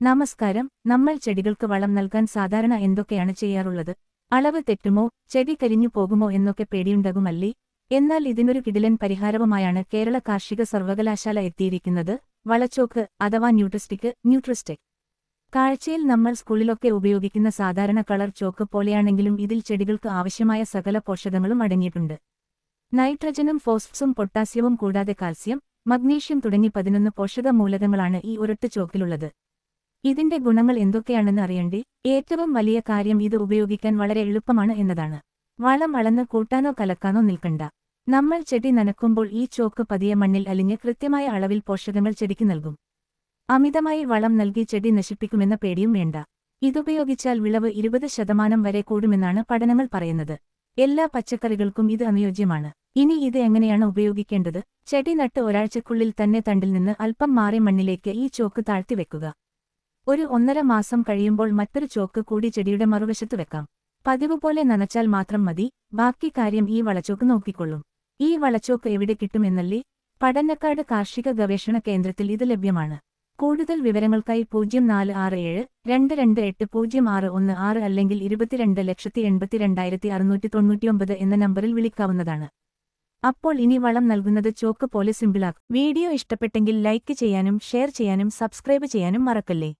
നമസ്കാരം. നമ്മൾ ചെടികൾക്ക് വളം നൽകാൻ സാധാരണ എന്തൊക്കെയാണ് ചെയ്യാറുള്ളത്? അളവ് തെറ്റുമോ, ചെടി കരിഞ്ഞു പോകുമോ എന്നൊക്കെ പേടിയുണ്ടാകുമല്ലേ? എന്നാൽ ഇതിനൊരു കിടിലൻ പരിഹാരവുമായാണ് കേരള കാർഷിക സർവകലാശാല എത്തിയിരിക്കുന്നത്. വളച്ചോക്ക് അഥവാ ന്യൂട്രിസ്റ്റിക്. കാഴ്ചയിൽ നമ്മൾ സ്കൂളിലൊക്കെ ഉപയോഗിക്കുന്ന സാധാരണ കളർ ചോക്ക് പോലെയാണെങ്കിലും ഇതിൽ ചെടികൾക്ക് ആവശ്യമായ സകല പോഷകങ്ങളും അടങ്ങിയിട്ടുണ്ട്. നൈട്രജനും ഫോസ്ഫറസും പൊട്ടാസ്യവും കൂടാതെ കാൽസ്യം, മഗ്നീഷ്യം തുടങ്ങി 11 പോഷക മൂലകങ്ങളാണ് ഈ ഒരൊറ്റ ചോക്കിലുള്ളത്. ഇതിന്റെ ഗുണങ്ങൾ എന്തൊക്കെയാണെന്ന് അറിയണ്ടേ? ഏറ്റവും വലിയ കാര്യം ഇത് ഉപയോഗിക്കാൻ വളരെ എളുപ്പമാണ് എന്നതാണ്. വളം അളന്ന് കൂട്ടാനോ കലക്കാനോ നിൽക്കണ്ട. നമ്മൾ ചെടി നനയ്ക്കുമ്പോൾ ഈ ചോക്ക് പതിയെ മണ്ണിൽ അലിഞ്ഞ് കൃത്യമായ അളവിൽ പോഷകങ്ങൾ ചെടിക്ക് നൽകും. അമിതമായി വളം നൽകി ചെടി നശിപ്പിക്കുമെന്ന പേടിയും വേണ്ട. ഇതുപയോഗിച്ചാൽ വിളവ് 20% വരെ കൂടുമെന്നാണ് പഠനങ്ങൾ പറയുന്നത്. എല്ലാ പച്ചക്കറികൾക്കും ഇത് അനുയോജ്യമാണ്. ഇനി ഇത് എങ്ങനെയാണ് ഉപയോഗിക്കേണ്ടത്? ചെടി നട്ട് ഒരാഴ്ചക്കുള്ളിൽ തന്നെ തണ്ടിൽ നിന്ന് അല്പം മാറി മണ്ണിലേക്ക് ഈ ചോക്ക് താഴ്ത്തി വെക്കുക. ഒരു 1.5 മാസം കഴിയുമ്പോൾ മറ്റൊരു ചോക്ക് കൂടി ചെടിയുടെ മറുവശത്ത് വെക്കാം. പതിവ് പോലെ നനച്ചാൽ മാത്രം മതി. ബാക്കി കാര്യം ഈ വളച്ചോക്ക് നോക്കിക്കൊള്ളും. ഈ വളച്ചോക്ക് എവിടെ കിട്ടുമെന്നല്ലേ? പടന്നക്കാട് കാർഷിക ഗവേഷണ കേന്ദ്രത്തിൽ ഇത് ലഭ്യമാണ്. കൂടുതൽ വിവരങ്ങൾക്കായി 0467228016 അല്ലെങ്കിൽ 22,82,699 എന്ന നമ്പറിൽ വിളിക്കാവുന്നതാണ്. അപ്പോൾ ഇനി വളം നൽകുന്നത് ചോക്ക് പോലെ സിമ്പിളാക്കും. വീഡിയോ ഇഷ്ടപ്പെട്ടെങ്കിൽ ലൈക്ക് ചെയ്യാനും ഷെയർ ചെയ്യാനും സബ്സ്ക്രൈബ് ചെയ്യാനും മറക്കല്ലേ.